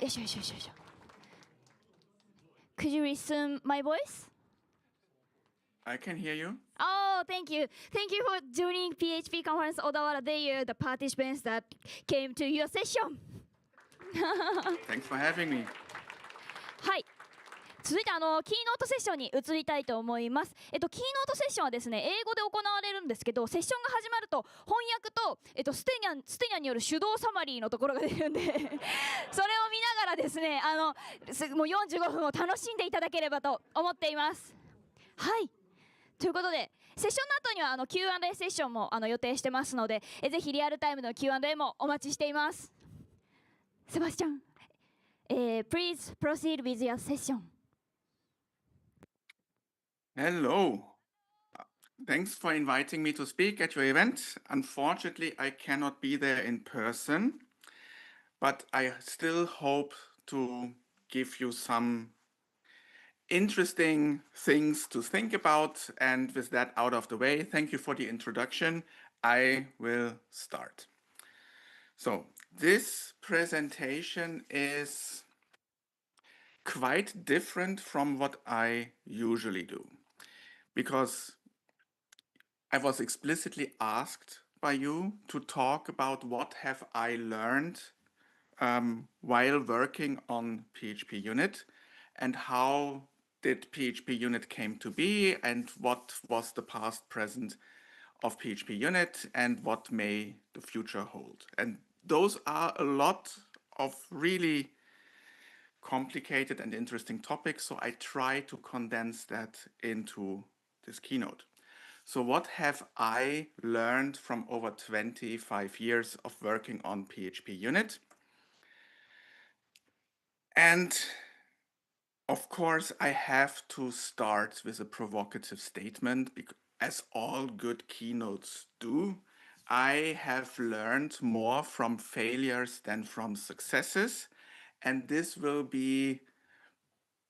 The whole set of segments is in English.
しょよしょよしょよしょ。Could you listen my voice? I can hear you. Oh, thank you. Thank you for joining PHP conference Odawara Day, the participants that came to your session. Thanks for having me. はい。続いてキーノートセッションに移りたいと思います。キーノートセッションはですね、英語で行われるんですけど、セッションが始まると翻訳と、ステニャンによる手動サマリーのところが出るんでそれを見ながらですね、もう45分を楽しんでいただければと思っています。はい。ということで、セッションの後にはQ&A セッションも予定してますので、ぜひリアルタイムの Q&A もお待ちしています。セバスチャン、please proceed with your session. Hello. Thanks for inviting me to speak at your event. Unfortunately, I cannot be there in person, but I still hope to give you some interesting things to think about. And with that out of the way, thank you for the introduction. I will start. So this presentation is quite different from what I usually do, because I was explicitly asked by you to talk about what have I learned while working on PHPUnit, and how did PHPUnit came to be, and what was the past present of PHPUnit, and what may the future hold. And those are a lot of really complicated and interesting topics, so I try to condense that into this keynote. So what have I learned from over 25 years of working on PHPUnit? And of course, I have to start with a provocative statement, because as all good keynotes do, I have learned more from failures than from successes. And this will be,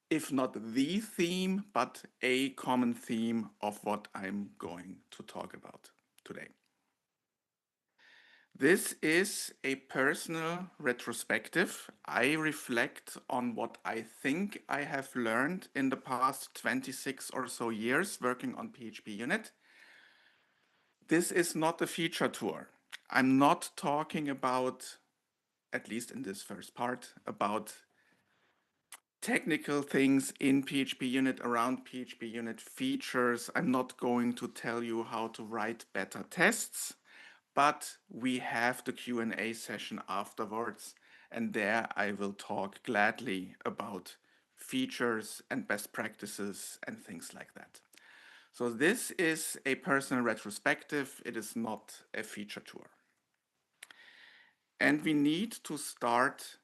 if not the theme, but a common theme of what I'm going to talk about today. This is a personal retrospective. I reflect on what I think I have learned in the past 26 or so years working on PHPUnit. This is not a feature tour. I'm not talking about, at least in this first part, about technical things in PHPUnit, around PHPUnit features. I'm not going to tell you how to write better tests, but we have the Q&A session afterwards, and there I will talk gladly about features and best practices and things like that. So this is a personal retrospective. It is not a feature tour. And we need to start,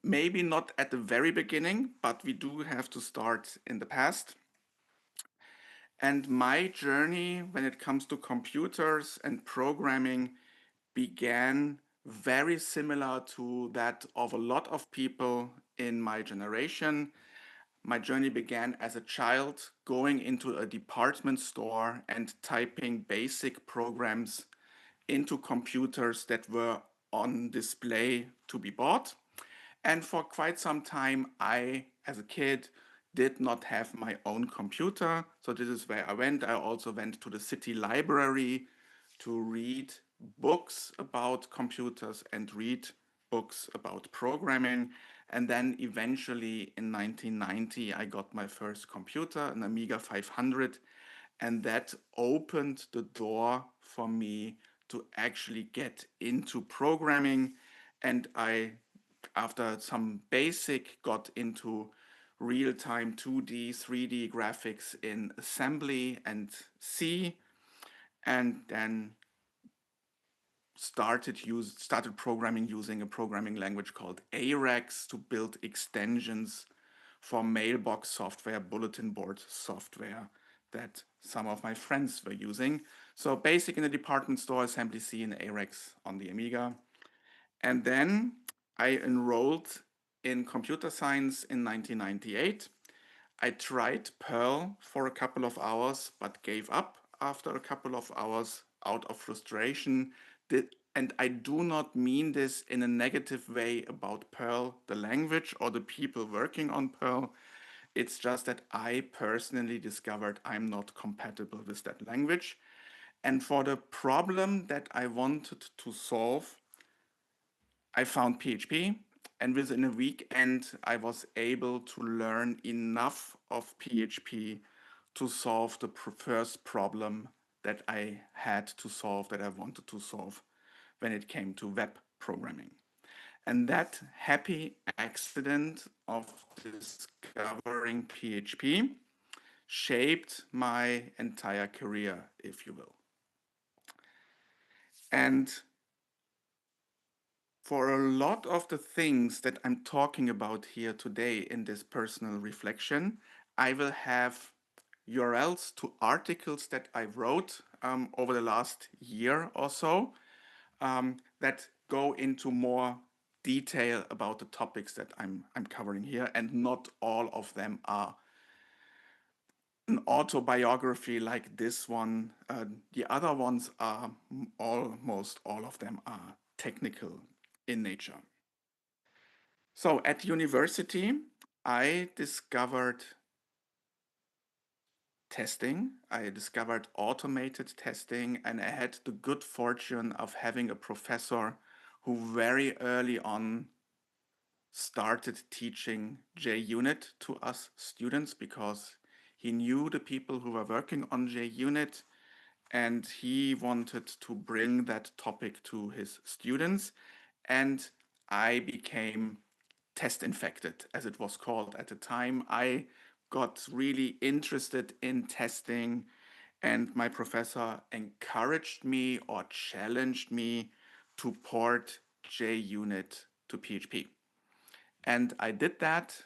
maybe not at the very beginning, but we do have to start in the past. And my journey when it comes to computers and programming began very similar to that of a lot of people in my generation. My journey began as a child going into a department store and typing basic programs into computers that were on display to be bought. And for quite some time, I, as a kid, did not have my own computer. So this is where I went. I also went to the city library to read books about computers and read books about programming. And then eventually in 1990, I got my first computer, an Amiga 500. And that opened the door for me to actually get into programming. And I, after some basic, got into real-time 2D, 3D graphics in assembly and C, and then started programming using a programming language called AREX to build extensions for mailbox software, bulletin board software that some of my friends were using. So basic in the department store, assembly C and AREX on the Amiga. And then I enrolled in computer science in 1998. I tried Perl for a couple of hours, but gave up after a couple of hours out of frustration. and I do not mean this in a negative way about Perl, the language, or the people working on Perl. It's just that I personally discovered I'm not compatible with that language. And for the problem that I wanted to solve, I found PHP, and within a weekend, I was able to learn enough of PHP to solve the first problem that I had to solve, that I wanted to solve when it came to web programming. And that happy accident of discovering PHP shaped my entire career, if you will. And for a lot of the things that I'm talking about here today in this personal reflection, I will have URLs to articles that I wrote over the last year or so that go into more detail about the topics that I'm covering here, and not all of them are an autobiography like this one. The other ones are almost all of them are technical in nature. So at university, I discovered testing. I discovered automated testing, and I had the good fortune of having a professor who very early on started teaching JUnit to us students, because he knew the people who were working on JUnit, and he wanted to bring that topic to his students. And I became test infected, as it was called at the time. I got really interested in testing, and my professor encouraged me or challenged me to port JUnit to PHP. And I did that,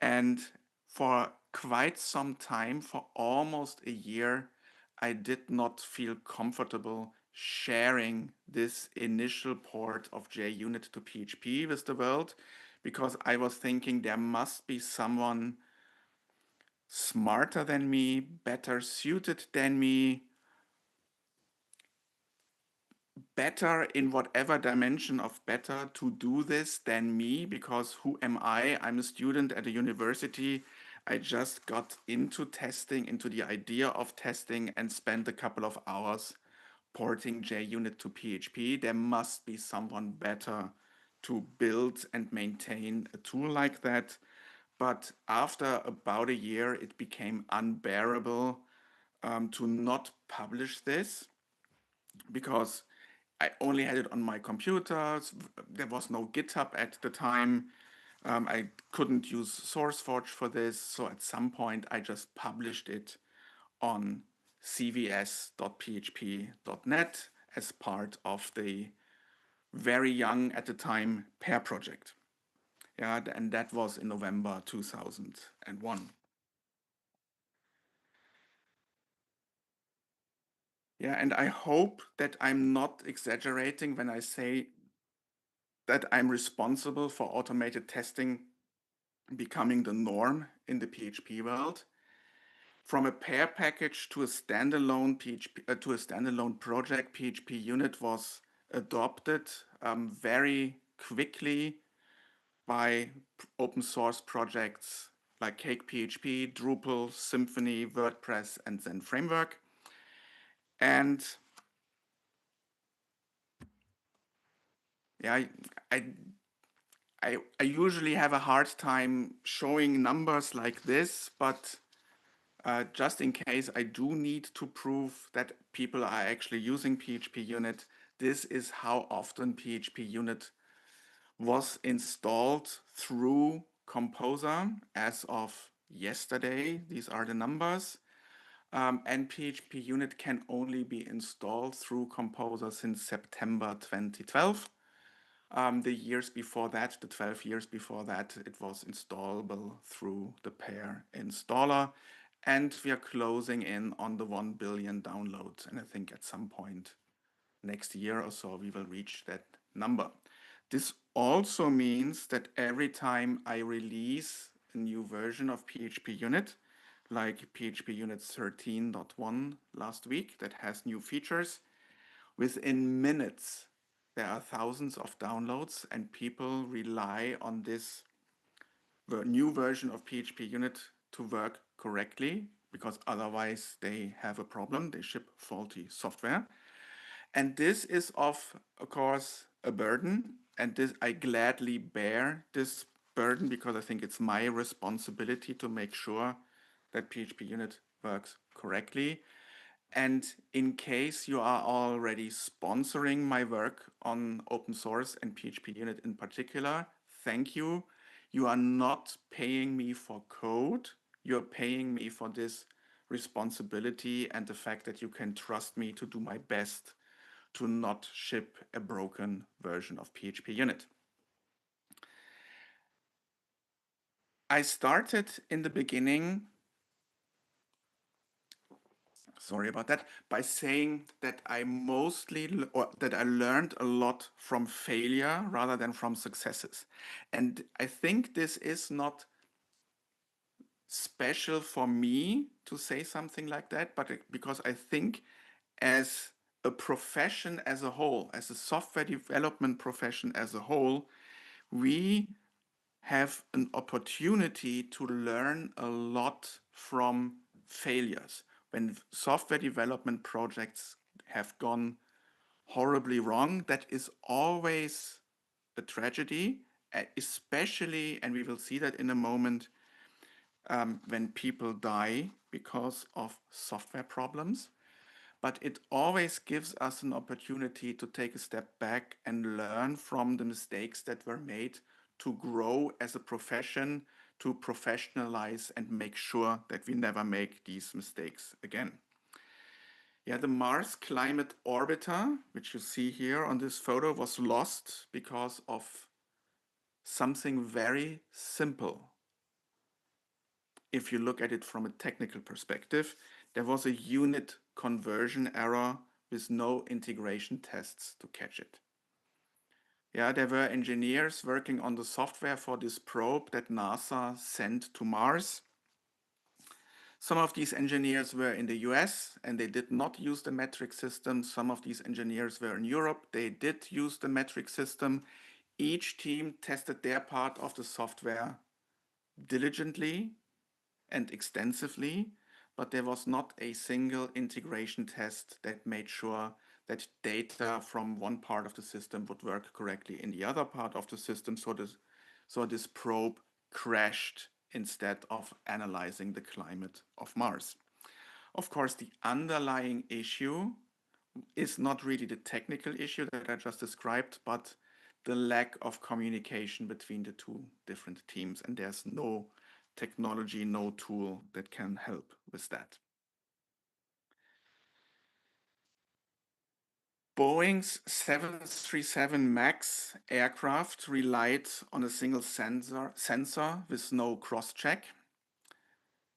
and for quite some time, for almost a year, I did not feel comfortable sharing this initial port of JUnit to PHP with the world, because I was thinking there must be someone smarter than me, better suited than me, better in whatever dimension of better to do this than me, because who am I? I'm a student at a university. I just got into testing, into the idea of testing, and spent a couple of hours porting JUnit to PHP. There must be someone better to build and maintain a tool like that. But after about a year, it became unbearable to not publish this, because I only had it on my computer. There was no GitHub at the time. I couldn't use SourceForge for this. So at some point, I just published it on cvs.php.net as part of the very young at the time pair project. Yeah, and that was in November 2001. Yeah, and I hope that I'm not exaggerating when I say that I'm responsible for automated testing becoming the norm in the PHP world. From a pair package to a standalone project, PHPUnit was adopted very quickly by open source projects like Cake PHP, Drupal, Symfony, WordPress, and Zen Framework. And yeah, I usually have a hard time showing numbers like this, but just in case I do need to prove that people are actually using PHPUnit, this is how often PHPUnit was installed through Composer as of yesterday. These are the numbers. And PHPUnit can only be installed through Composer since September 2012. The years before that, the 12 years before that, it was installable through the pair installer. And we are closing in on the 1 billion downloads. And I think at some point next year or so, we will reach that number. This also means that every time I release a new version of PHPUnit, like PHPUnit 13.1 last week, that has new features, within minutes, there are thousands of downloads, and people rely on this new version of PHPUnit to work correctly, because otherwise they have a problem. They ship faulty software. And this is, of course, a burden. And this, I gladly bear this burden because I think it's my responsibility to make sure that PHPUnit works correctly. And in case you are already sponsoring my work on open source and PHPUnit in particular, thank you. You are not paying me for code. You're paying me for this responsibility and the fact that you can trust me to do my best to not ship a broken version of PHPUnit. I started in the beginning, sorry about that, by saying that I that I learned a lot from failure rather than from successes. And I think this is not special for me to say something like that, but because I think as a profession as a whole, as a software development profession as a whole, we have an opportunity to learn a lot from failures. When software development projects have gone horribly wrong, that is always a tragedy, especially, and we will see that in a moment, when people die because of software problems. But it always gives us an opportunity to take a step back and learn from the mistakes that were made, to grow as a profession, to professionalize and make sure that we never make these mistakes again. Yeah, the Mars Climate Orbiter, which you see here on this photo, was lost because of something very simple. If you look at it from a technical perspective, there was a unit conversion error with no integration tests to catch it. Yeah, there were engineers working on the software for this probe that NASA sent to Mars. Some of these engineers were in the US and they did not use the metric system. Some of these engineers were in Europe. They did use the metric system. Each team tested their part of the software diligently and extensively, but there was not a single integration test that made sure that data from one part of the system would work correctly in the other part of the system. So this probe crashed instead of analyzing the climate of Mars. Of course, the underlying issue is not really the technical issue that I just described, but the lack of communication between the two different teams. And there's no technology, no tool that can help with that. Boeing's 737 MAX aircraft relied on a single sensor with no cross-check,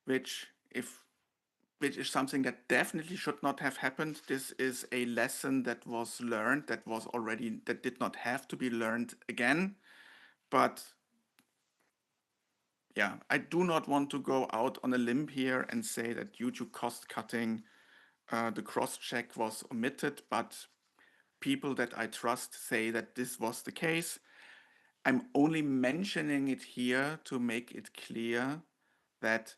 which is something that definitely should not have happened. This is a lesson that was learned, that did not have to be learned again. But yeah, I do not want to go out on a limb here and say that due to cost cutting, the cross-check was omitted, but people that I trust say that this was the case. I'm only mentioning it here to make it clear that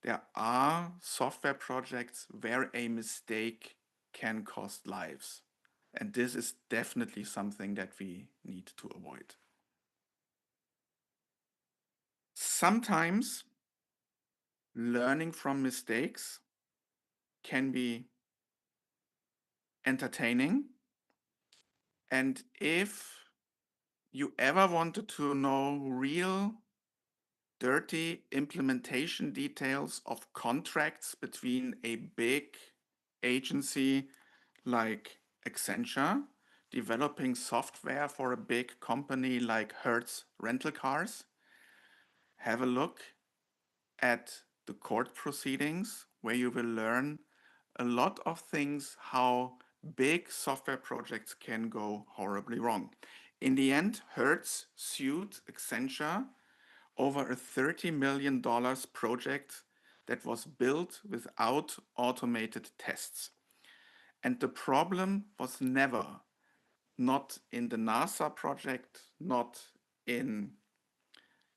there are software projects where a mistake can cost lives. And this is definitely something that we need to avoid. Sometimes learning from mistakes can be entertaining. And if you ever wanted to know real dirty implementation details of contracts between a big agency like Accenture developing software for a big company like Hertz Rental Cars, have a look at the court proceedings where you will learn a lot of things how big software projects can go horribly wrong. In the end, Hertz sued Accenture over a $30 million project that was built without automated tests. And the problem was never, not in the NASA project, not in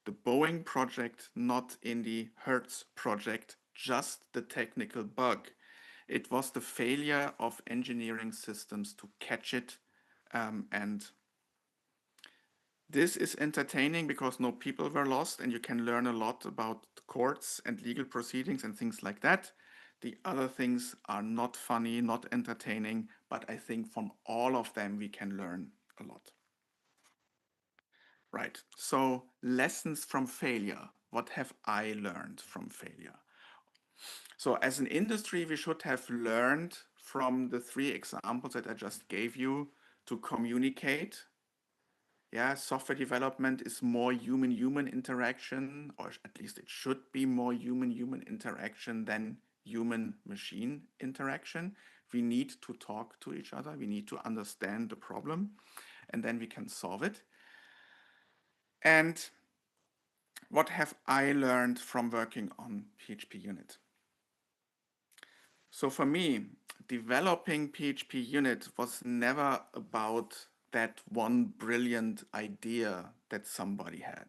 the Boeing project, not in the Hertz project, just the technical bug. It was the failure of engineering systems to catch it. And this is entertaining because no people were lost and you can learn a lot about courts and legal proceedings and things like that. The other things are not funny, not entertaining, but I think from all of them we can learn a lot. Right, so lessons from failure. What have I learned from failure? So as an industry, we should have learned from the three examples that I just gave you to communicate. Yeah, software development is more human-human interaction, or at least it should be more human-human interaction than human-machine interaction. We need to talk to each other. We need to understand the problem, and then we can solve it. And what have I learned from working on PHPUnit? So for me, developing PHPUnit was never about that one brilliant idea that somebody had.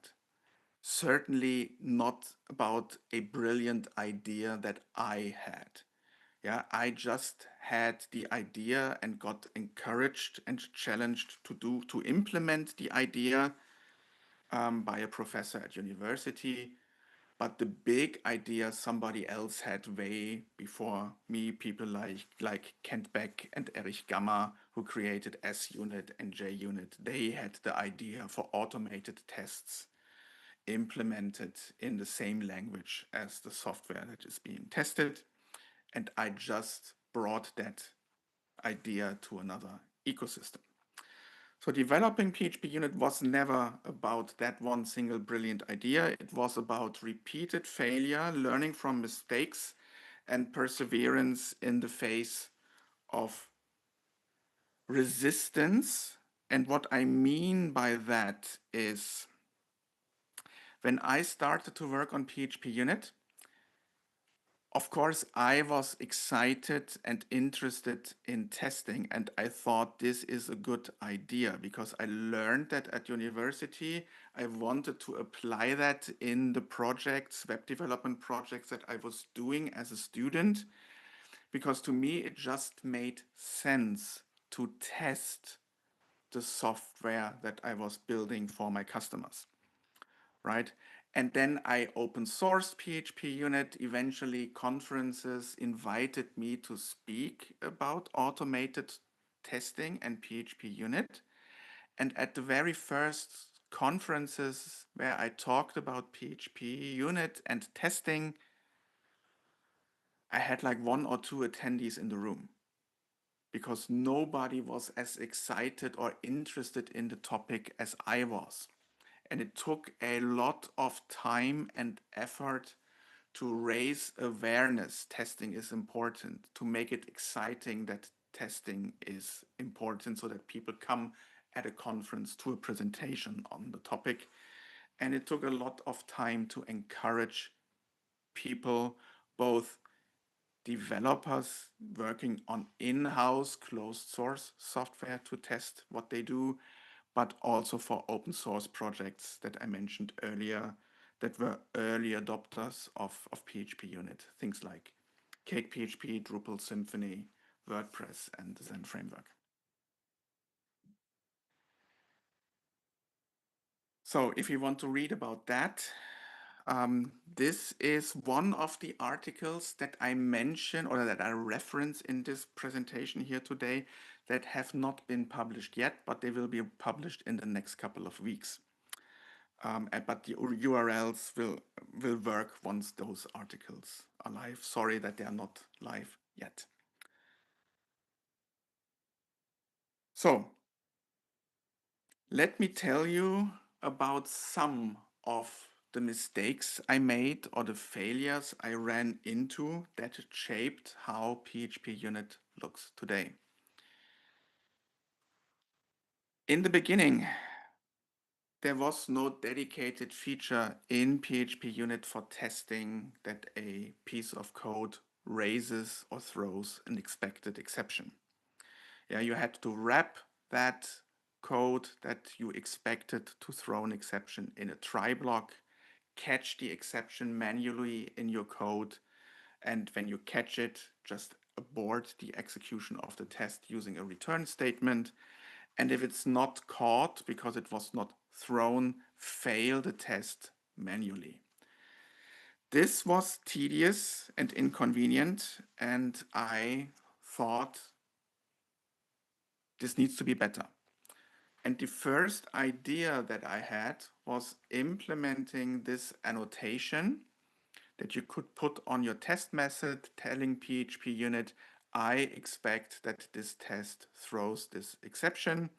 Certainly not about a brilliant idea that I had. Yeah, I just had the idea and got encouraged and challenged to implement the idea by a professor at university. But the big idea somebody else had way before me, people like Kent Beck and Erich Gamma, who created SUnit and JUnit. They had the idea for automated tests implemented in the same language as the software that is being tested. And I just brought that idea to another ecosystem. So developing PHPUnit was never about that one single brilliant idea. It was about repeated failure, learning from mistakes, and perseverance in the face of resistance. And what I mean by that is when I started to work on PHPUnit, of course, I was excited and interested in testing, and I thought this is a good idea because I learned that at university. I wanted to apply that in the projects, web development projects that I was doing as a student, because to me it just made sense to test the software that I was building for my customers, right? And then I open sourced PHPUnit. Eventually, conferences invited me to speak about automated testing and PHPUnit. And at the very first conferences where I talked about PHPUnit and testing, I had like one or two attendees in the room because nobody was as excited or interested in the topic as I was. And it took a lot of time and effort to raise awareness. Testing is important, to make it exciting that testing is important so that people come at a conference to a presentation on the topic. And it took a lot of time to encourage people, both developers working on in-house closed source software to test what they do, but also for open source projects that I mentioned earlier that were early adopters of PHPUnit, things like Cake PHP, Drupal, Symfony, WordPress, and the Zen framework. So if you want to read about that, this is one of the articles that I mention or that I reference in this presentation here today that have not been published yet, but they will be published in the next couple of weeks. But the URLs will work once those articles are live. Sorry that they are not live yet. So let me tell you about some of the mistakes I made or the failures I ran into that shaped how PHPUnit looks today. In the beginning, there was no dedicated feature in PHPUnit for testing that a piece of code raises or throws an expected exception. Yeah, you had to wrap that code that you expected to throw an exception in a try block, catch the exception manually in your code, and when you catch it, just abort the execution of the test using a return statement. And if it's not caught because it was not thrown, fail the test manually. This was tedious and inconvenient, and I thought this needs to be better. And the first idea that I had was implementing this annotation that you could put on your test method telling PHPUnit, I expect that this test throws this exception.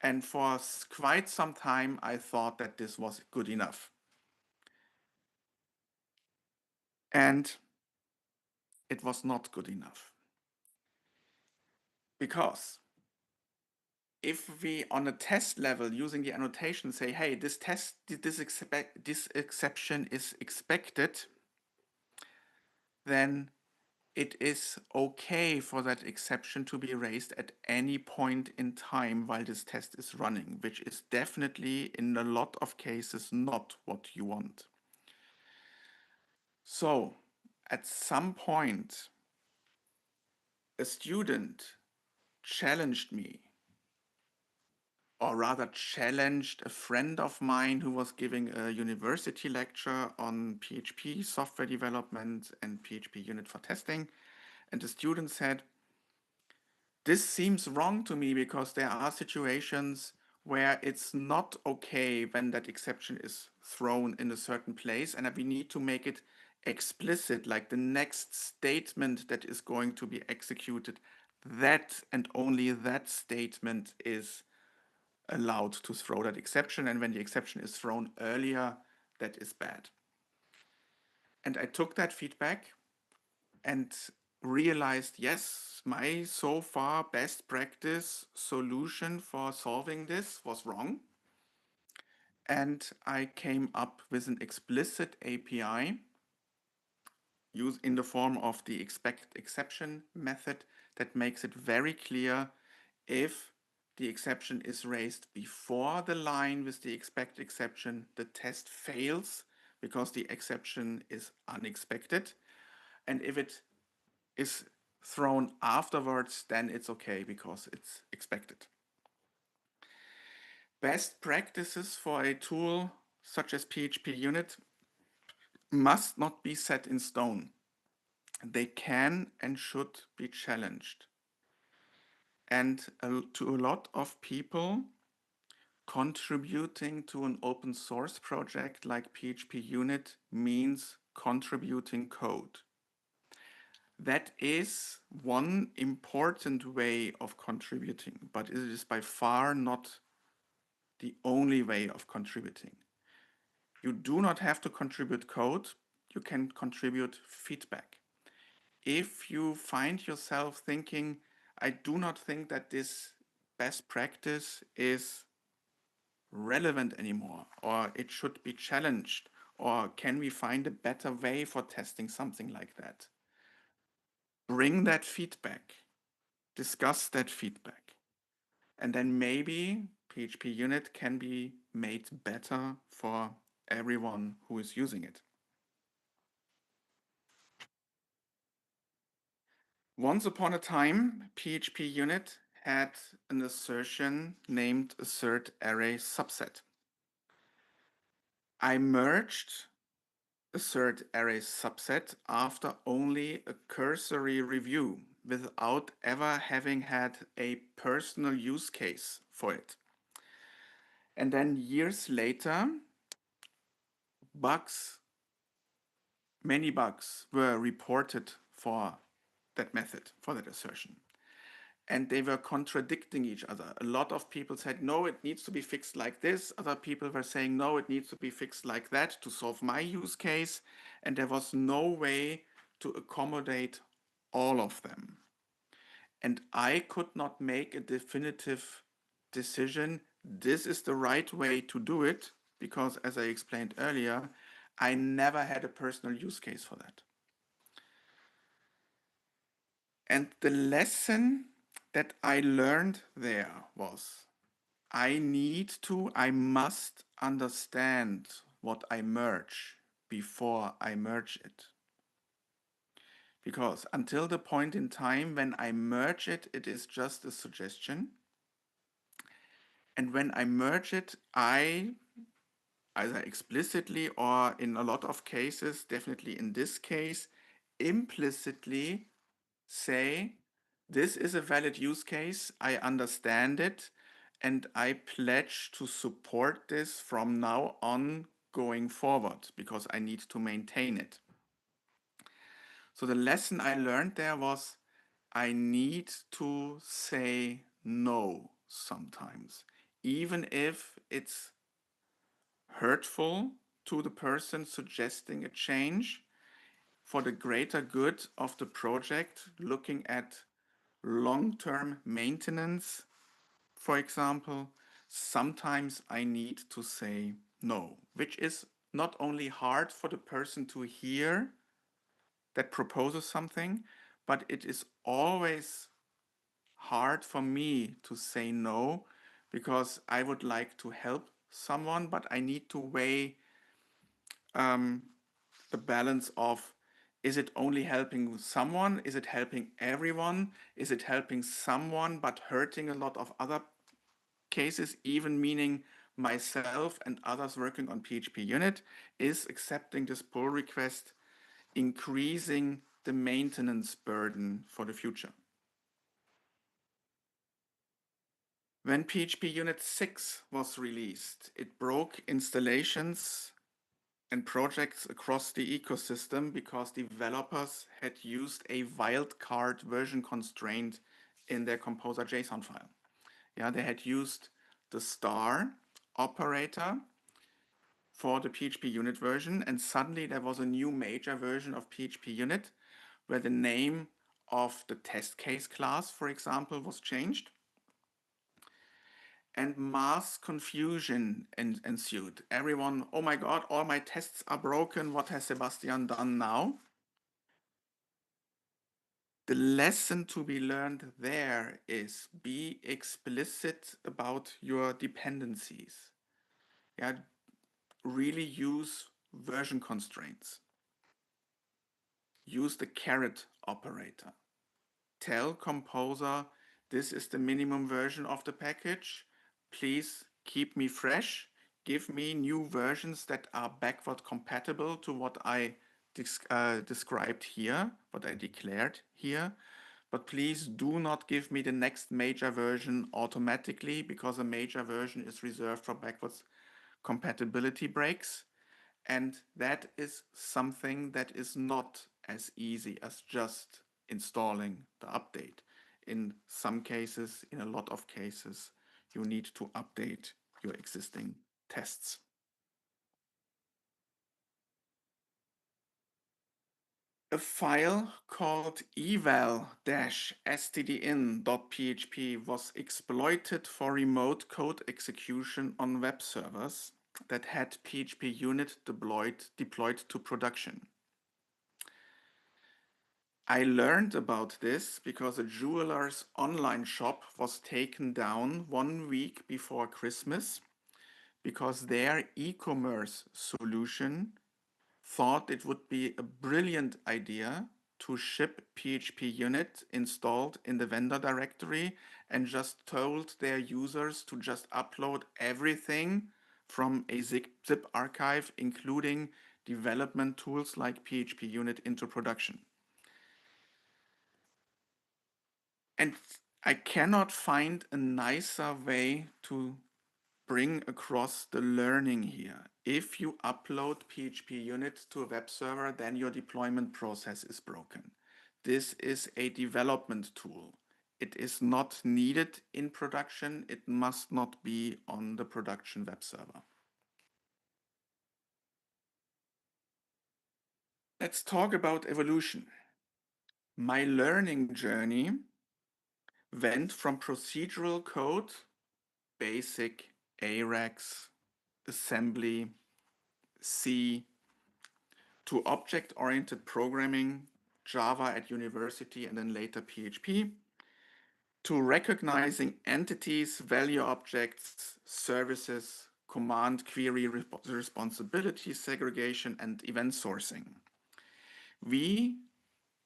And for quite some time, I thought that this was good enough. And it was not good enough. Because if we on a test level using the annotation say, hey, this exception is expected, then it is okay for that exception to be raised at any point in time while this test is running, which is definitely in a lot of cases not what you want. So at some point, a student challenged me, or rather challenged a friend of mine who was giving a university lecture on PHP software development and PHPUnit for testing. And the student said, this seems wrong to me because there are situations where it's not okay when that exception is thrown in a certain place, and we need to make it explicit, like the next statement that is going to be executed, that and only that statement is allowed to throw that exception, and when the exception is thrown earlier, that is bad. And I took that feedback and realized, yes, my so far best practice solution for solving this was wrong. And I came up with an explicit API used in the form of the expect exception method that makes it very clear if the exception is raised before the line with the expect exception, the test fails because the exception is unexpected. And if it is thrown afterwards, then it's okay because it's expected. Best practices for a tool such as PHPUnit must not be set in stone. They can and should be challenged. And to a lot of people, contributing to an open source project like PHPUnit means contributing code. That is one important way of contributing, but it is by far not the only way of contributing. You do not have to contribute code, you can contribute feedback. If you find yourself thinking, I do not think that this best practice is relevant anymore, or it should be challenged, or can we find a better way for testing something like that? Bring that feedback, discuss that feedback, and then maybe PHPUnit can be made better for everyone who is using it. Once upon a time, PHPUnit had an assertion named assert array subset. I merged assert array subset after only a cursory review without ever having had a personal use case for it. And then years later, many bugs were reported for that method, for that assertion. And they were contradicting each other. A lot of people said, no, it needs to be fixed like this. Other people were saying, no, it needs to be fixed like that to solve my use case. And there was no way to accommodate all of them. And I could not make a definitive decision, this is the right way to do it, because as I explained earlier, I never had a personal use case for that. And the lesson that I learned there was I must understand what I merge before I merge it. Because until the point in time when I merge it, it is just a suggestion. And when I merge it, I either explicitly or in a lot of cases, definitely in this case, implicitly say, this is a valid use case, I understand it, and I pledge to support this from now on going forward because I need to maintain it. So the lesson I learned there was I need to say no sometimes, even if it's hurtful to the person suggesting a change for the greater good of the project, looking at long-term maintenance, for example, sometimes I need to say no, which is not only hard for the person to hear that proposes something, but it is always hard for me to say no because I would like to help someone, but I need to weigh the balance of, is it only helping someone? Is it helping everyone? Is it helping someone but hurting a lot of other cases, even meaning myself and others working on PHPUnit? Is accepting this pull request increasing the maintenance burden for the future? When PHPUnit 6 was released, it broke installations and projects across the ecosystem because developers had used a wildcard version constraint in their composer JSON file. Yeah, they had used the star operator for the PHPUnit version, and suddenly there was a new major version of PHPUnit where the name of the test case class, for example, was changed. And mass confusion ensued. Everyone, oh my God, all my tests are broken. What has Sebastian done now? The lesson to be learned there is be explicit about your dependencies. Yeah, really use version constraints. Use the caret operator. Tell composer, this is the minimum version of the package. Please keep me fresh. Give me new versions that are backward compatible to what I described here, what I declared here. But please do not give me the next major version automatically because a major version is reserved for backwards compatibility breaks. And that is something that is not as easy as just installing the update. In some cases, in a lot of cases, you need to update your existing tests. A file called eval-stdin.php was exploited for remote code execution on web servers that had PHPUnit deployed to production. I learned about this because a jeweler's online shop was taken down 1 week before Christmas because their e-commerce solution thought it would be a brilliant idea to ship PHPUnit installed in the vendor directory and just told their users to just upload everything from a zip archive, including development tools like PHPUnit, into production. And I cannot find a nicer way to bring across the learning here. If you upload PHPUnit to a web server, then your deployment process is broken. This is a development tool. It is not needed in production. It must not be on the production web server. Let's talk about evolution. My learning journey went from procedural code, basic AREX, assembly, C, to object-oriented programming, Java at university, and then later PHP, to recognizing entities, value objects, services, command query responsibility segregation, and event sourcing. We,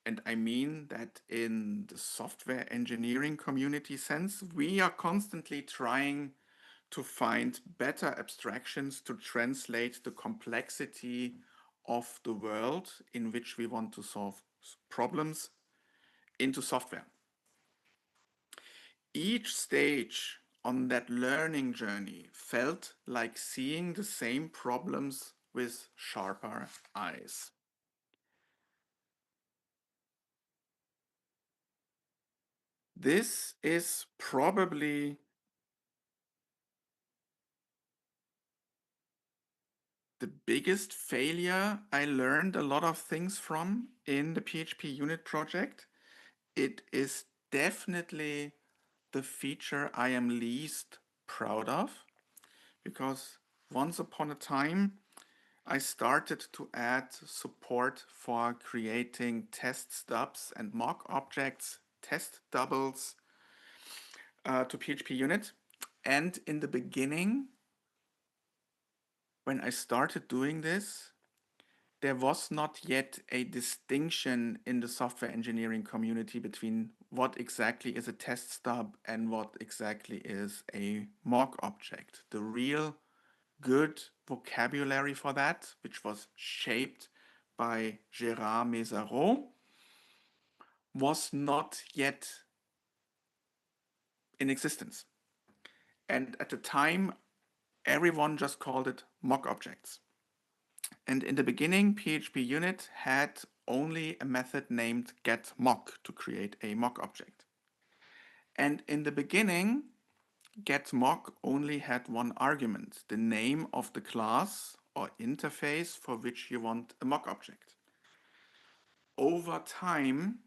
and I mean that in the software engineering community sense, we are constantly trying to find better abstractions to translate the complexity of the world in which we want to solve problems into software. Each stage on that learning journey felt like seeing the same problems with sharper eyes. This is probably the biggest failure I learned a lot of things from in the PHPUnit project. It is definitely the feature I am least proud of, because once upon a time I started to add support for creating test stubs and mock objects, test doubles to PHPUnit. And in the beginning, when I started doing this, there was not yet a distinction in the software engineering community between what exactly is a test stub and what exactly is a mock object. The real good vocabulary for that, which was shaped by Gérard Mézarot, was not yet in existence. And at the time, everyone just called it mock objects. And in the beginning, PHPUnit had only a method named getMock to create a mock object. And in the beginning, getMock only had one argument, the name of the class or interface for which you want a mock object. Over time,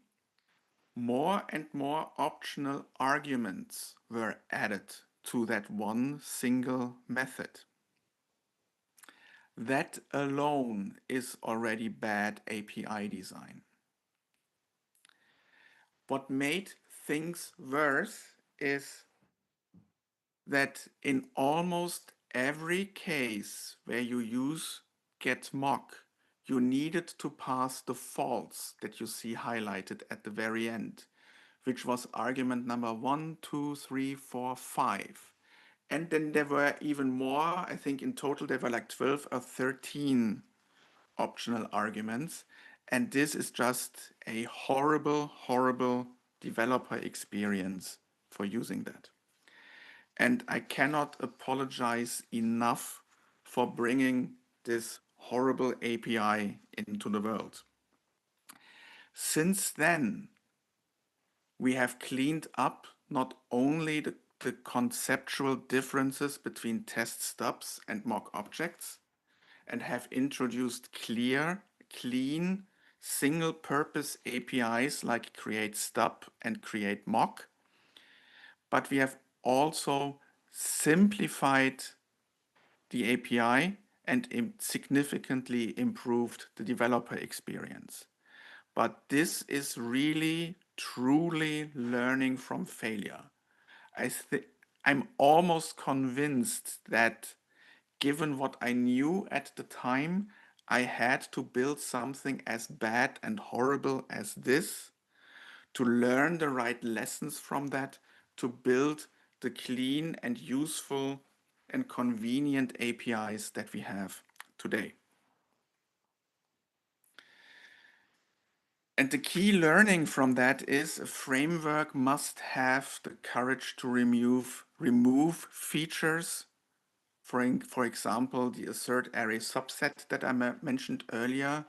more and more optional arguments were added to that one single method. That alone is already bad API design. What made things worse is that in almost every case where you use getMock, you needed to pass the false that you see highlighted at the very end, which was argument number 1, 2, 3, 4, 5. And then there were even more. I think in total there were like 12 or 13 optional arguments. And this is just a horrible, horrible developer experience for using that. And I cannot apologize enough for bringing this horrible API into the world. Since then, we have cleaned up not only the conceptual differences between test stubs and mock objects, and have introduced clear, clean, single-purpose APIs like create stub and create mock, but we have also simplified the API and significantly improved the developer experience. But this is really, truly learning from failure. I'm almost convinced that given what I knew at the time, I had to build something as bad and horrible as this to learn the right lessons from that, to build the clean and useful and convenient APIs that we have today. And the key learning from that is a framework must have the courage to remove features. For example, the assert array subset that I mentioned earlier,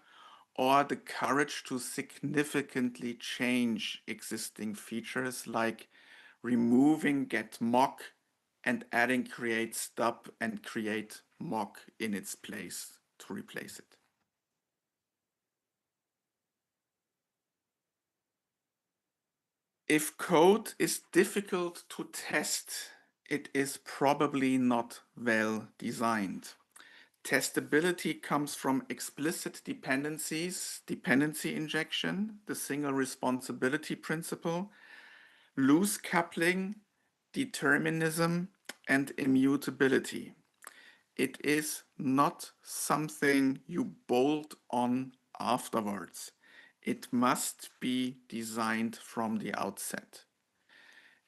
or the courage to significantly change existing features like removing getMock and adding create stub and create mock in its place to replace it. If code is difficult to test, it is probably not well designed. Testability comes from explicit dependencies, dependency injection, the single responsibility principle, loose coupling, determinism, and immutability. It is not something you bolt on afterwards. It must be designed from the outset.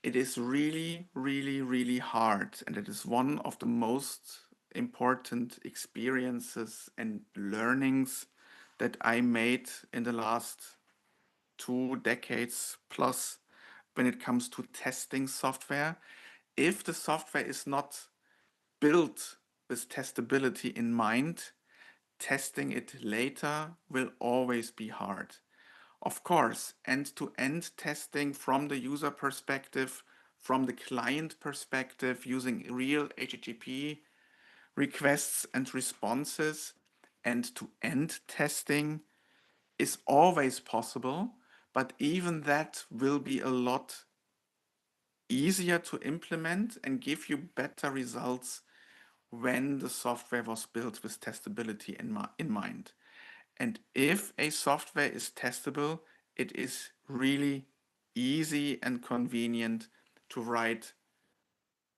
It is really, really, really hard, and it is one of the most important experiences and learnings that I made in the last 2 decades plus when it comes to testing software. If the software is not built with testability in mind, testing it later will always be hard. Of course, end-to-end testing from the user perspective, from the client perspective, using real HTTP requests and responses, end-to-end testing is always possible, but even that will be a lot easier to implement and give you better results when the software was built with testability in mind. And if a software is testable, it is really easy and convenient to write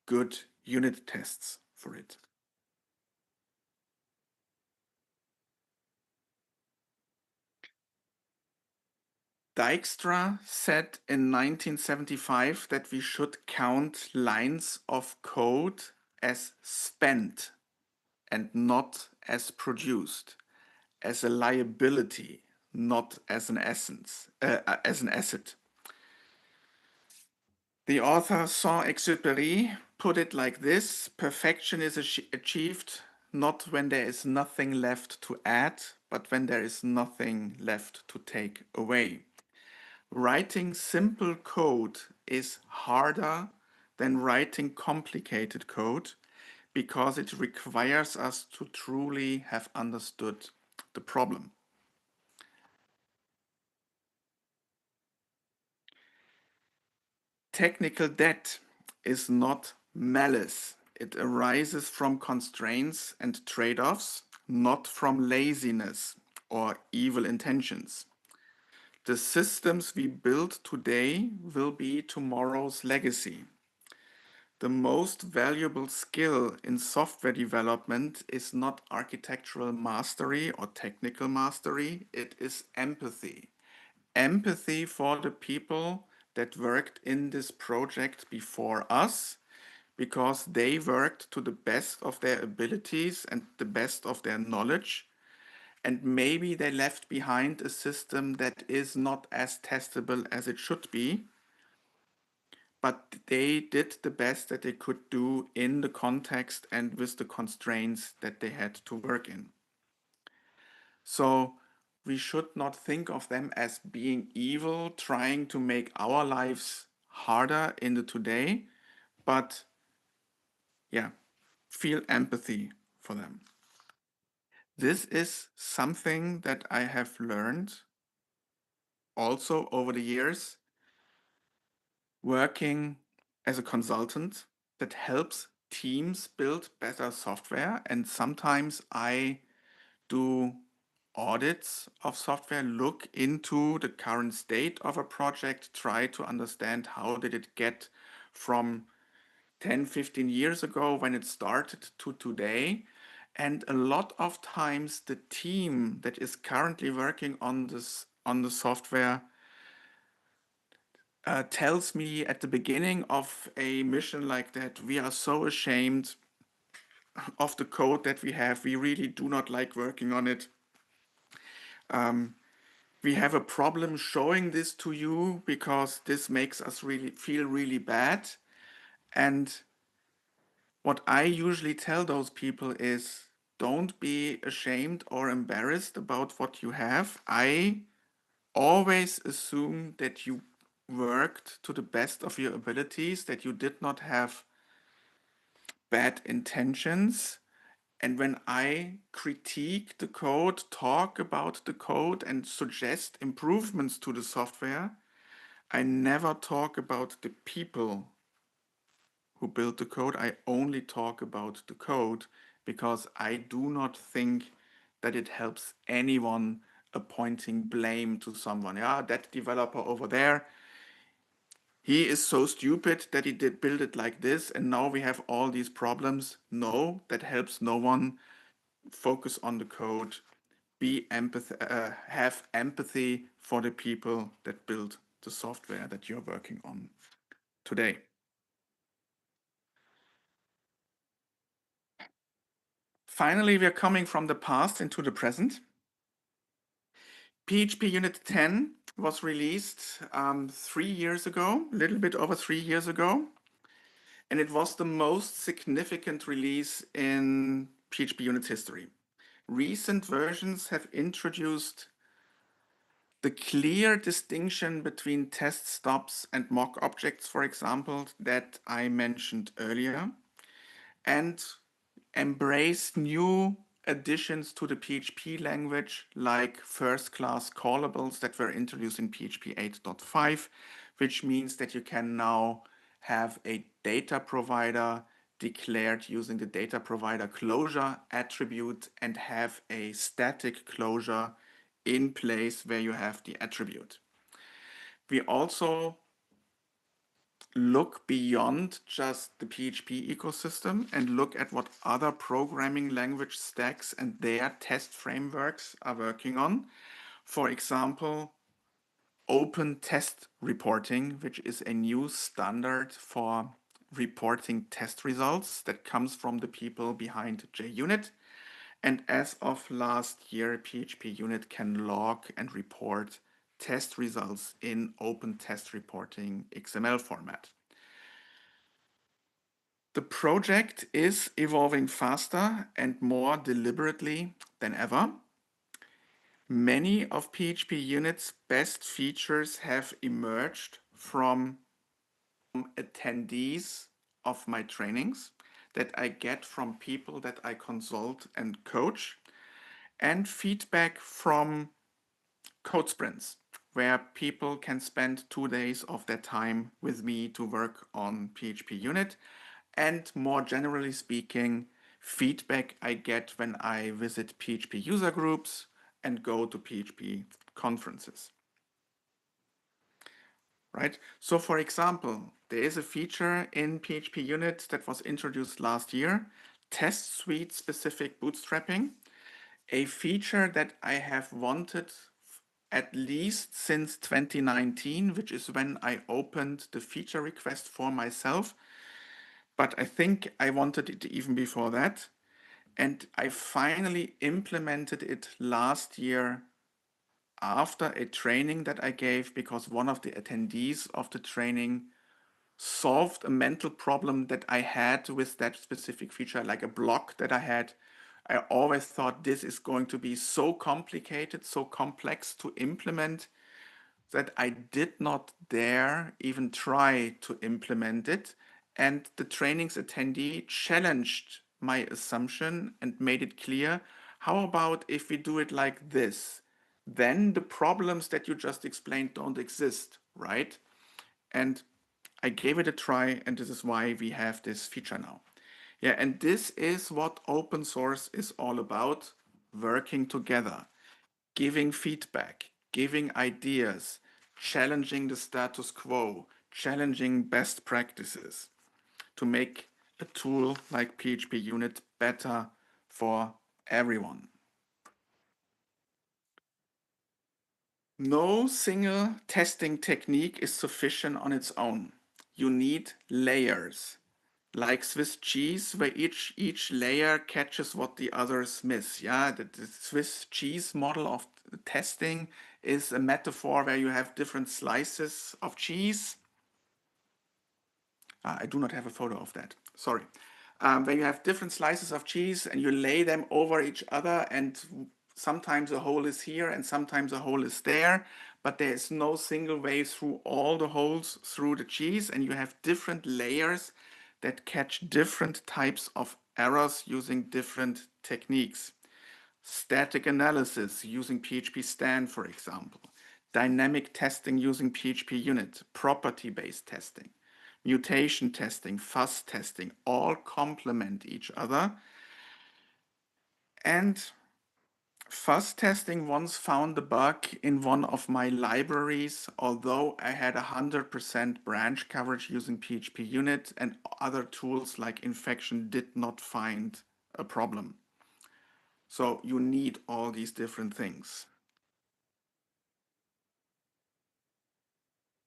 good unit tests for it. Dijkstra said in 1975 that we should count lines of code as spent and not as produced, as a liability, not as an as an asset. The author Saint-Exupéry put it like this: perfection is achieved not when there is nothing left to add, but when there is nothing left to take away. Writing simple code is harder than writing complicated code because it requires us to truly have understood the problem. Technical debt is not malice. It arises from constraints and trade-offs, not from laziness or evil intentions. The systems we build today will be tomorrow's legacy. The most valuable skill in software development is not architectural mastery or technical mastery, it is empathy. Empathy for the people that worked in this project before us, because they worked to the best of their abilities and the best of their knowledge. And maybe they left behind a system that is not as testable as it should be, but they did the best that they could do in the context and with the constraints that they had to work in. So we should not think of them as being evil, trying to make our lives harder in the today, but yeah, feel empathy for them. This is something that I have learned also over the years working as a consultant that helps teams build better software. And sometimes I do audits of software, look into the current state of a project, try to understand how did it get from 10, 15 years ago when it started to today. And a lot of times the team that is currently working on the software tells me at the beginning of a mission like that, we are so ashamed of the code that we have. We really do not like working on it. We have a problem showing this to you because this makes us really feel really bad. And what I usually tell those people is, don't be ashamed or embarrassed about what you have. I always assume that you worked to the best of your abilities, that you did not have bad intentions. And when I critique the code, talk about the code, and suggest improvements to the software, I never talk about the people who built the code. I only talk about the code because I do not think that it helps anyone appointing blame to someone. Yeah, that developer over there, he is so stupid that he did build it like this, and now we have all these problems. No, that helps no one. Focus on the code. Have empathy for the people that build the software that you're working on today. Finally, we are coming from the past into the present. PHPUnit 10 was released 3 years ago, a little bit over 3 years ago. And it was the most significant release in PHPUnit's history. Recent versions have introduced the clear distinction between test stubs and mock objects, for example, that I mentioned earlier, and embrace new additions to the PHP language like first-class callables that were introduced in PHP 8.5, which means that you can now have a data provider declared using the data provider closure attribute and have a static closure in place where you have the attribute. We also look beyond just the PHP ecosystem and look at what other programming language stacks and their test frameworks are working on. For example, open test reporting, which is a new standard for reporting test results that comes from the people behind JUnit. And as of last year, PHPUnit can log and report test results in open test reporting XML format. The project is evolving faster and more deliberately than ever. Many of PHPUnit's best features have emerged from attendees of my trainings that I get from people that I consult and coach, and feedback from code sprints, where people can spend 2 days of their time with me to work on PHPUnit. And more generally speaking, feedback I get when I visit PHP user groups and go to PHP conferences. Right? So for example, there is a feature in PHPUnit that was introduced last year, test suite specific bootstrapping, a feature that I have wanted at least since 2019, which is when I opened the feature request for myself. But I think I wanted it even before that. And I finally implemented it last year after a training that I gave because one of the attendees of the training solved a mental problem that I had with that specific feature, like a block that I had. I always thought this is going to be so complicated, so complex to implement that I did not dare even try to implement it. And the training's attendee challenged my assumption and made it clear, how about if we do it like this? Then the problems that you just explained don't exist, right? And I gave it a try, and this is why we have this feature now. Yeah, and this is what open source is all about, working together, giving feedback, giving ideas, challenging the status quo, challenging best practices to make a tool like PHPUnit better for everyone. No single testing technique is sufficient on its own. You need layers, like Swiss cheese, where each layer catches what the others miss. Yeah, the Swiss cheese model of testing is a metaphor where you have different slices of cheese. I do not have a photo of that. Sorry. Where you have different slices of cheese and you lay them over each other, and sometimes a hole is here and sometimes a hole is there, but there is no single way through all the holes through the cheese, and you have different layers that catch different types of errors using different techniques. Static analysis using PHP stand, for example. Dynamic testing using PHPUnit. Property-based testing. Mutation testing, fuzz testing, all complement each other. And Fuzz testing once found a bug in one of my libraries, although I had 100% branch coverage using PHPUnit and other tools like infection did not find a problem. So you need all these different things.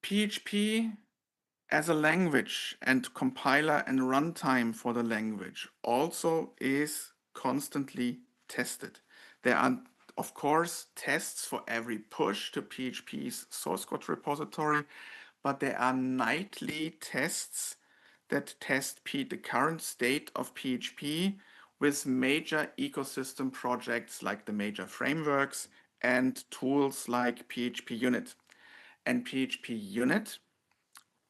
PHP as a language and compiler and runtime for the language also is constantly tested. There are, of course, tests for every push to PHP's source code repository, but there are nightly tests that test the current state of PHP with major ecosystem projects like the major frameworks and tools like PHPUnit. And PHPUnit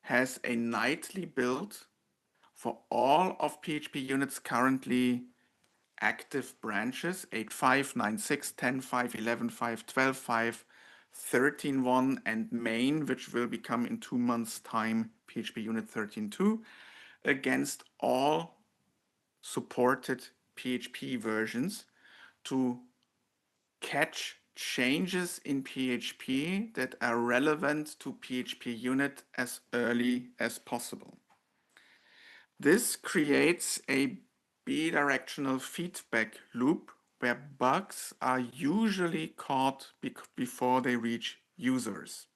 has a nightly build for all of PHPUnit's currently active branches, 8.5, 9.6, 10.5, 11.5, 12.5, 13.1, and main, which will become in 2 months' time PHPUnit 13.2, against all supported PHP versions to catch changes in PHP that are relevant to PHPUnit as early as possible. This creates a bidirectional feedback loop where bugs are usually caught before they reach users.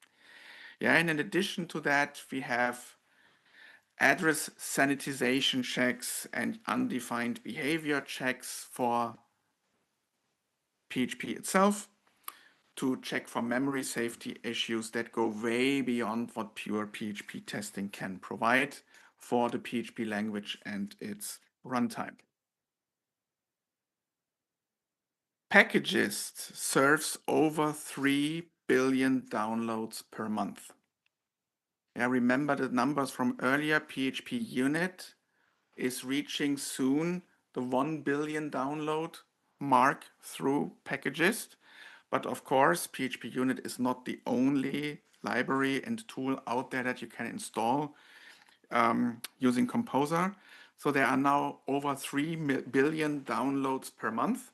Yeah, and in addition to that, we have address sanitization checks and undefined behavior checks for PHP itself to check for memory safety issues that go way beyond what pure PHP testing can provide for the PHP language and its runtime. Packagist serves over 3 billion downloads per month. Yeah, remember the numbers from earlier. PHPUnit is reaching soon the 1 billion download mark through Packagist. But of course, PHPUnit is not the only library and tool out there that you can install using Composer. So there are now over 3 billion downloads per month.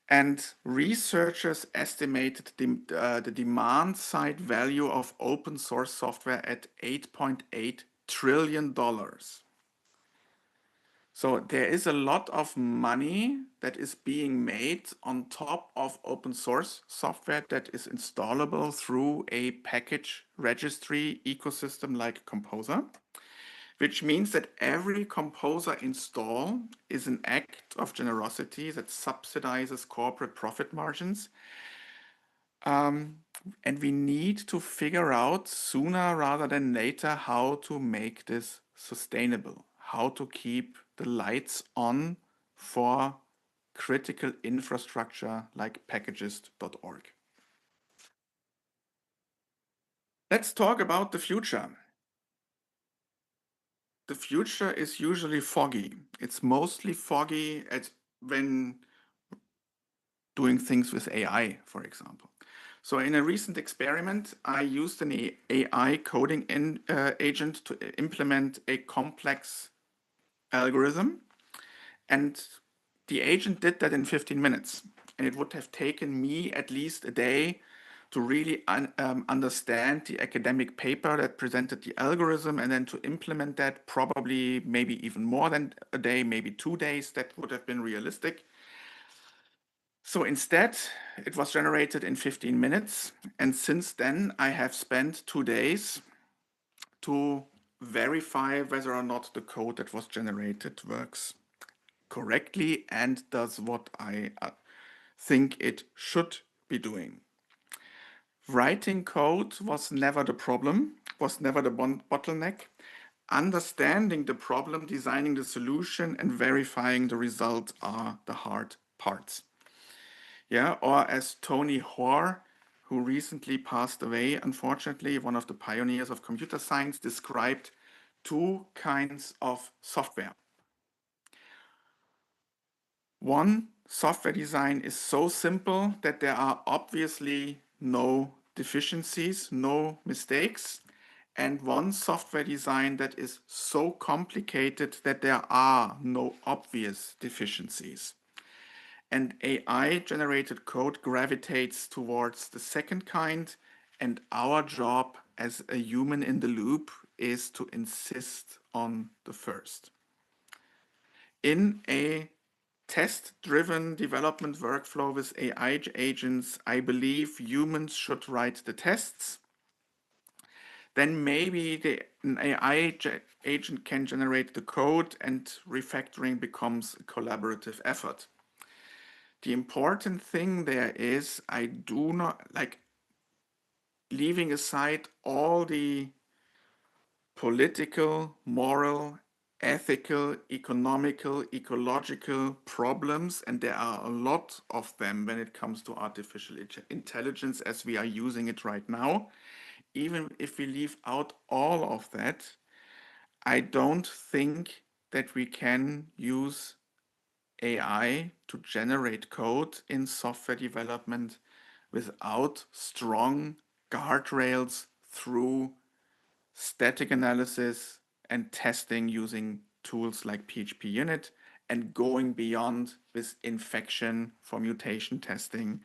And researchers estimated the demand side value of open source software at $8.8 trillion. So there is a lot of money that is being made on top of open source software that is installable through a package registry ecosystem like Composer, which means that every Composer install is an act of generosity that subsidizes corporate profit margins. And we need to figure out sooner rather than later how to make this sustainable, how to keep the lights on for critical infrastructure like packagist.org. Let's talk about the future. The future is usually foggy. It's mostly foggy when doing things with AI, for example. So in a recent experiment, I used an AI coding agent to implement a complex algorithm. And the agent did that in 15 minutes. And it would have taken me at least a day to really understand the academic paper that presented the algorithm and then to implement that, probably maybe even more than a day, maybe 2 days. That would have been realistic. So instead, it was generated in 15 minutes. And since then, I have spent 2 days to verify whether or not the code that was generated works correctly and does what I think it should be doing. Writing code was never the problem, was never the bottleneck. Understanding the problem, designing the solution, and verifying the result are the hard parts. Yeah, or as Tony Hoare, who recently passed away, unfortunately, one of the pioneers of computer science, described 2 kinds of software. One, software design is so simple that there are obviously no deficiencies, no mistakes. And one software design that is so complicated that there are no obvious deficiencies. and AI-generated code gravitates towards the second kind, and our job as a human in the loop is to insist on the first. In a test-driven development workflow with AI agents, I believe humans should write the tests. Then maybe an AI agent can generate the code and refactoring becomes a collaborative effort. The important thing there is I do not like leaving aside all the political, moral, ethical, economical, ecological problems, and there are a lot of them when it comes to artificial intelligence as we are using it right now. Even if we leave out all of that, I don't think that we can use AI to generate code in software development without strong guardrails through static analysis and testing using tools like PHPUnit and going beyond with infection for mutation testing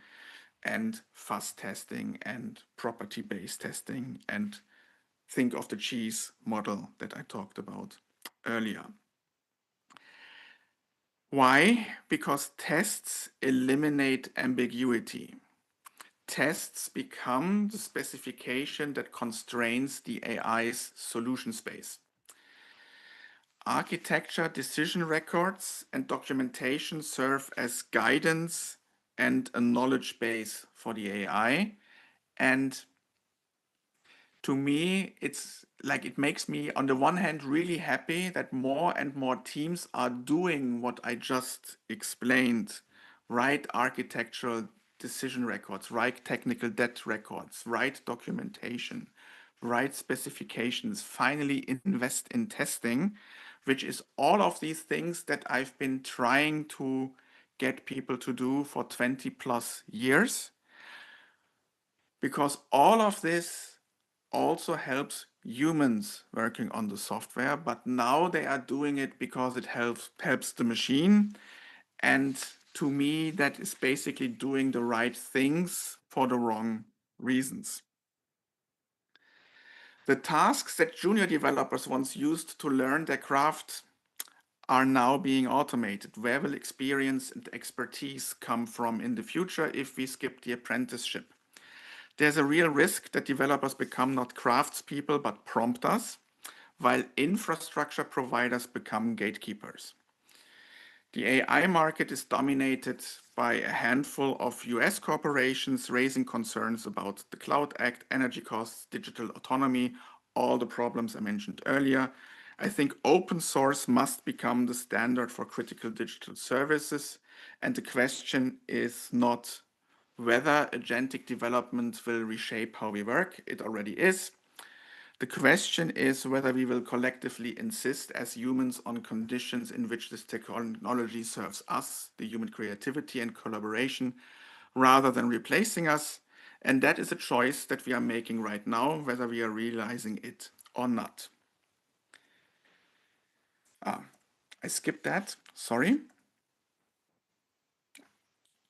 and fuzz testing and property-based testing, and think of the cheese model that I talked about earlier. Why? Because tests eliminate ambiguity. Tests become the specification that constrains the AI's solution space. Architecture, decision records, and documentation serve as guidance and a knowledge base for the AI. And to me, it's like it makes me, on the one hand, really happy that more and more teams are doing what I just explained. Write architectural decision records, write technical debt records, write documentation, write specifications, finally invest in testing, which is all of these things that I've been trying to get people to do for 20 plus years. Because all of this also helps humans working on the software, but now they are doing it because it helps the machine. And to me, that is basically doing the right things for the wrong reasons. The tasks that junior developers once used to learn their craft are now being automated. Where will experience and expertise come from in the future if we skip the apprenticeship? There's a real risk that developers become not craftspeople but prompters, while infrastructure providers become gatekeepers. The AI market is dominated by a handful of US corporations raising concerns about the Cloud Act, energy costs, digital autonomy, all the problems I mentioned earlier. I think open source must become the standard for critical digital services, and the question is not whether agentic development will reshape how we work. It already is. The question is whether we will collectively insist as humans on conditions in which this technology serves us, the human creativity and collaboration, rather than replacing us. And that is a choice that we are making right now, whether we are realizing it or not. I skipped that, sorry.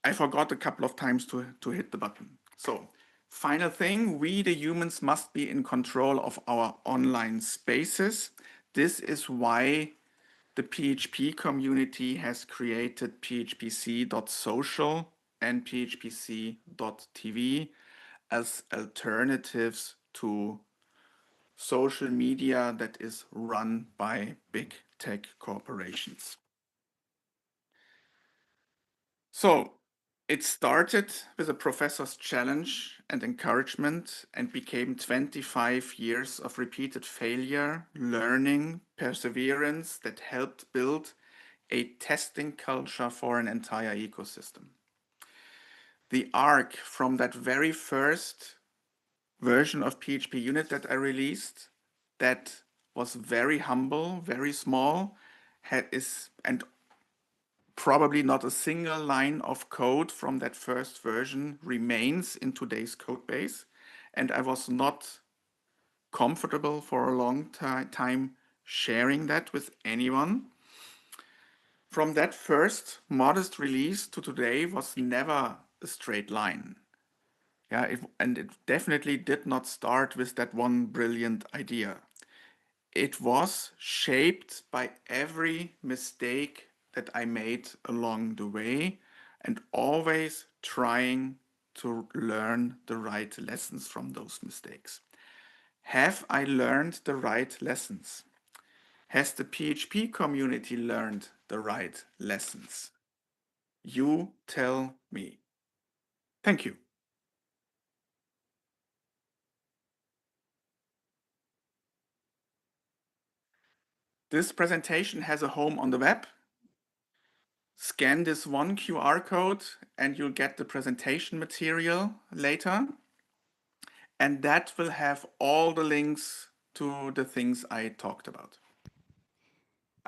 I forgot a couple of times to hit the button. So, final thing, we the humans must be in control of our online spaces. This is why the PHP community has created phpc.social and phpc.tv as alternatives to social media that is run by big tech corporations. So it started with a professor's challenge and encouragement and became 25 years of repeated failure, learning, perseverance that helped build a testing culture for an entire ecosystem. The arc from that very first version of PHPUnit that I released, that was very humble, very small, and probably not a single line of code from that first version remains in today's code base. And I was not comfortable for a long time sharing that with anyone. from that first modest release to today was never a straight line. Yeah, and it definitely did not start with that one brilliant idea. It was shaped by every mistake that I made along the way and always trying to learn the right lessons from those mistakes. Have I learned the right lessons? Has the PHP community learned the right lessons? You tell me. Thank you. This presentation has a home on the web. Scan this one QR code and you'll get the presentation material later. And that will have all the links to the things I talked about.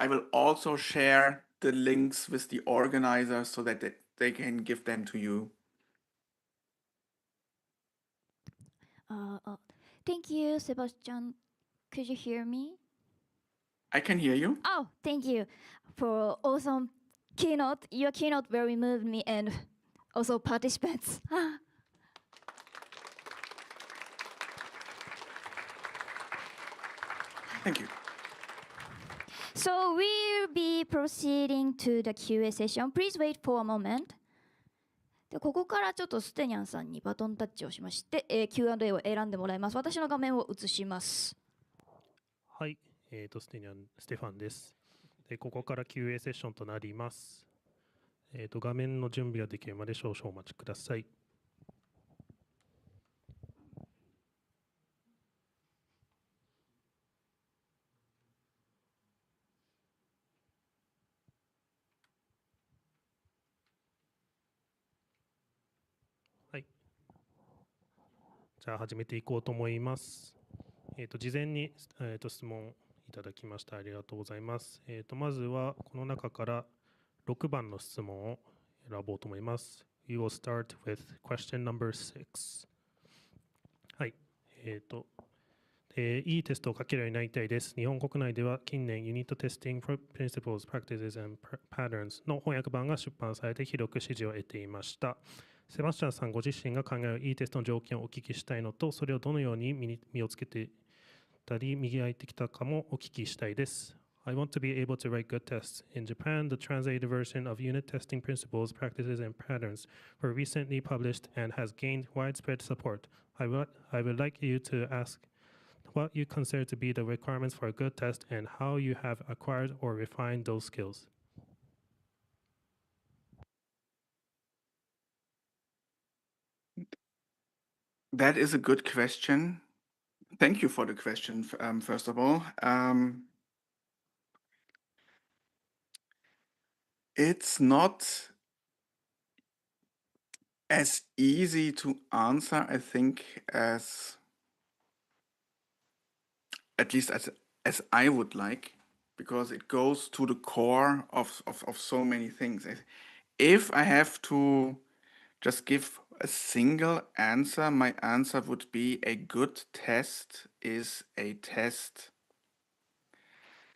I will also share the links with the organizers so that they can give them to you. Thank you, Sebastian. Could you hear me? I can hear you. Oh, thank you for awesome keynote. Your keynote very moved me and also participants. Thank you. So we'll be proceeding to the QA session. Please wait for a moment. でここからちょっとステニャンさんにバトンタッチをしまして、Q&A を選んでもらいます。私の画面を映します。はい、ステファンです。でここから QA セッションとなります。画面の準備ができるまで少々お待ちください。はい。じゃあ始めていこうと思います。事前に、質問いただきました。ありがとうございます。まずはこの中から6番の質問を選ぼうと思います。We will start with question number 6。はい。いいテストを書けるようになりたいです。日本国内では近年 Unit Testing Principles, Practices and Patterns の翻訳版が出版されて広く支持を得ていました。セバスチャンさんご自身が考えるいいテストの条件をお聞きしたいのと、それをどのように身をつけてたり磨いてきたかもお聞きしたいです。I want to be able to write good tests. In Japan, the translated version of unit testing principles, practices, and patterns were recently published and has gained widespread support. I would like you to ask what you consider to be the requirements for a good test and how you have acquired or refined those skills. That is a good question. Thank you for the question, first of all. It's not as easy to answer, I think, as at least as I would like, because it goes to the core of so many things. If I have to just give a single answer, my answer would be a good test is a test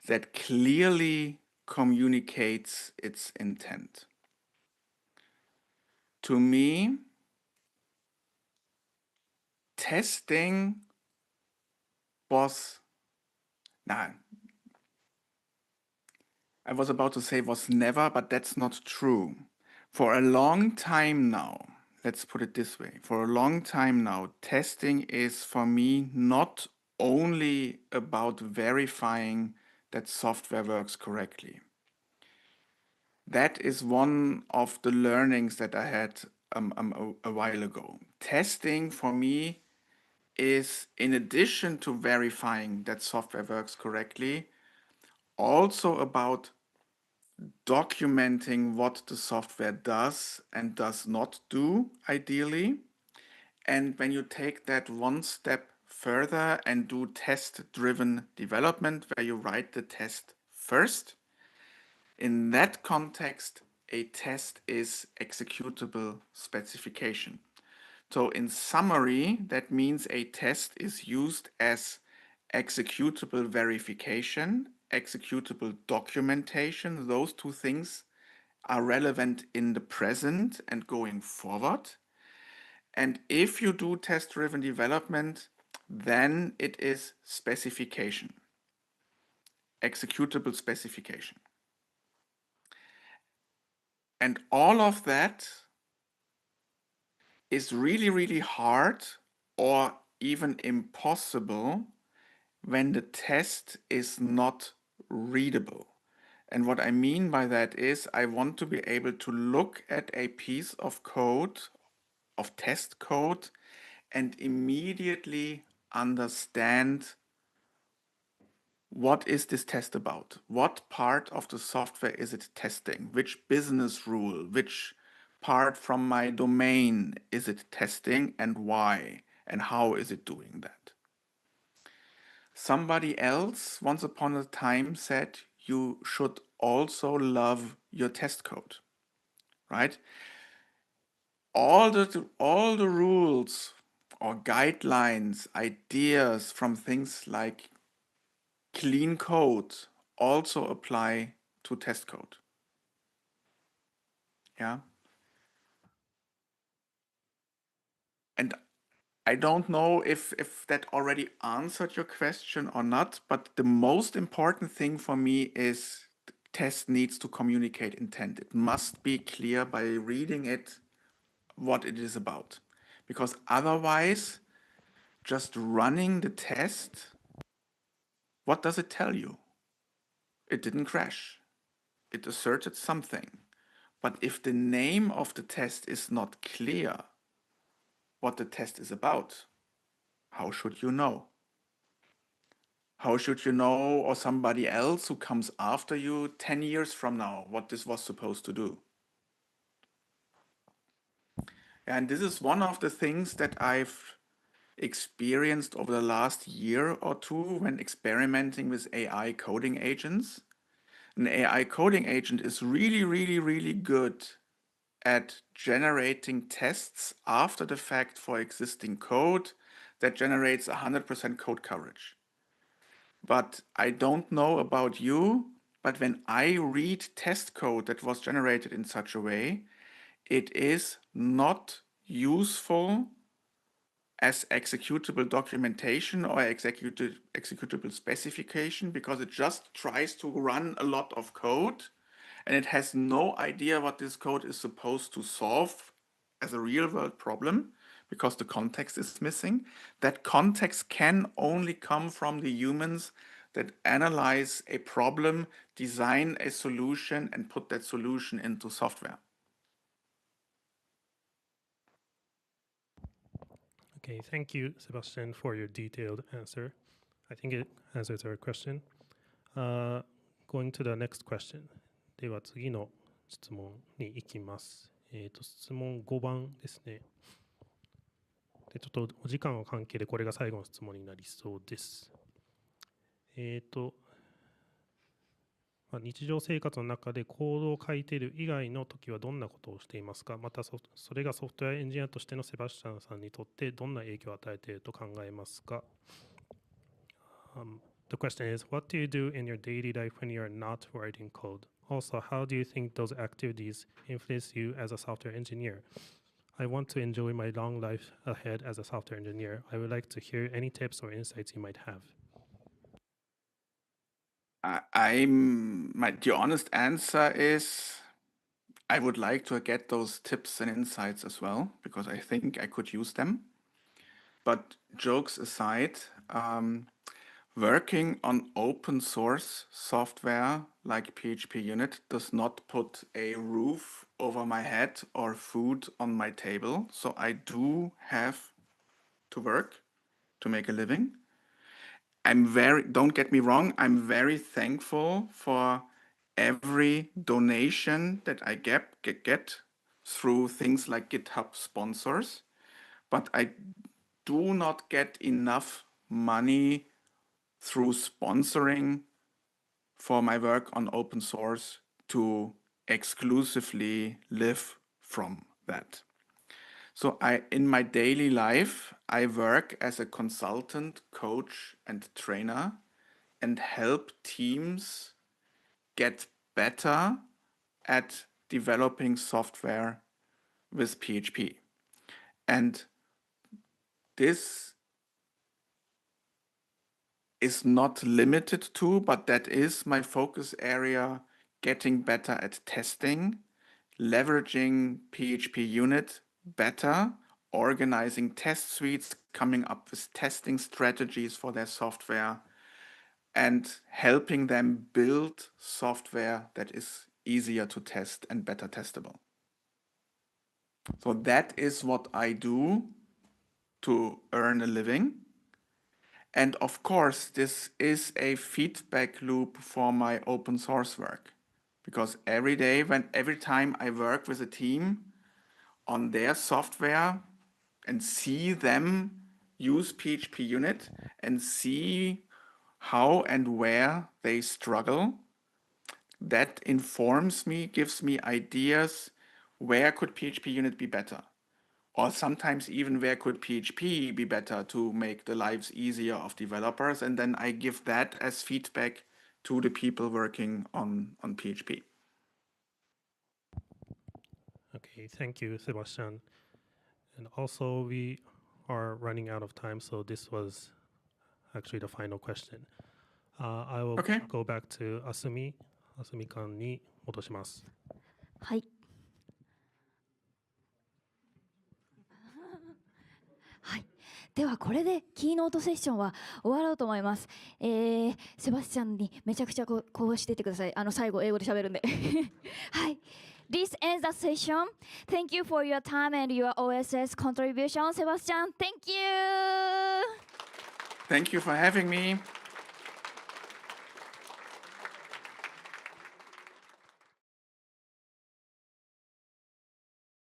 that clearly communicates its intent. To me, testing was, I was about to say was never, but that's not true. For a long time now, let's put it this way, for a long time now, testing is for me not only about verifying that software works correctly. That is one of the learnings that I had a while ago. Testing for me is, in addition to verifying that software works correctly, also about documenting what the software does and does not do, ideally. And when you take that one step further and do test-driven development, where you write the test first, in that context, a test is executable specification. So in summary, that means a test is used as executable verification executable documentation. Those two things are relevant in the present and going forward. And if you do test-driven development, then it is specification, executable specification. And all of that is really, really hard or even impossible when the test is not readable. And what I mean by that is I want to be able to look at a piece of code, of test code, and immediately understand what is this test about? What part of the software is it testing? Which business rule, which part from my domain is it testing and why? And how is it doing that? Somebody else once upon a time said you should also love your test code, right? All the rules or guidelines, ideas from things like clean code also apply to test code. Yeah. And I don't know if that already answered your question or not, but the most important thing for me is the test needs to communicate intent. It must be clear by reading it what it is about. Because otherwise, just running the test, what does it tell you? It didn't crash. It asserted something. But if the name of the test is not clear, what the test is about, how should you know? How should you know, or somebody else who comes after you 10 years from now, what this was supposed to do? And this is one of the things that I've experienced over the last year or two when experimenting with AI coding agents. An AI coding agent is really, really, really good at generating tests after the fact for existing code that generates 100% code coverage. But I don't know about you, but when I read test code that was generated in such a way, it is not useful as executable documentation or executable specification because it just tries to run a lot of code and it has no idea what this code is supposed to solve as a real world problem because the context is missing. That context can only come from the humans that analyze a problem, design a solution, and put that solution into software. Okay, thank you, Sebastian, for your detailed answer. I think it answers our question. Going to the next question. では次の質問に行きます。質問5番ですね。でちょっとお時間の関係でこれが最後の質問になりそうです。日常生活の中でコードを書いている以外の時はどんなことをしていますか？またそれがソフトウェアエンジニアとしてのセバスチャンさんにとってどんな影響を与えていると考えますか？ The question is, what do you do in your daily life when you are not writing code? Also, how do you think those activities influence you as a software engineer? I want to enjoy my long life ahead as a software engineer. I would like to hear any tips or insights you might have. The honest answer is I would like to get those tips and insights as well because I think I could use them. But jokes aside, working on open source software like PHPUnit does not put a roof over my head or food on my table. So I do have to work to make a living. Don't get me wrong, I'm very thankful for every donation that I get through things like GitHub sponsors, but I do not get enough money through sponsoring for my work on open source to exclusively live from that. So in my daily life, I work as a consultant, coach, and trainer, and help teams get better at developing software with PHP. And this is not limited to, but that is my focus area, getting better at testing, leveraging PHPUnit better, organizing test suites, coming up with testing strategies for their software, and helping them build software that is easier to test and better testable. So that is what I do to earn a living. And of course, this is a feedback loop for my open source work. Because every time I work with a team on their software and see them use PHPUnit and see how and where they struggle, that informs me, gives me ideas, where could PHPUnit be better? Or sometimes even where could PHP be better to make the lives easier of developers? And then I give that as feedback to the people working on PHP. Okay, thank you, Sebastian. And also, we are running out of time, so this was actually the final question. I will Okay. go back to Asumi さんに戻します。はい。はい、ではこれでキーノートセッションは終わろうと思います。セバスチャンにめちゃくちゃこうしててください。最後英語で喋るんで。はい。This ends the session. Thank you for your time and your OSS contribution, Sebastian. Thank you. Thank you for having me.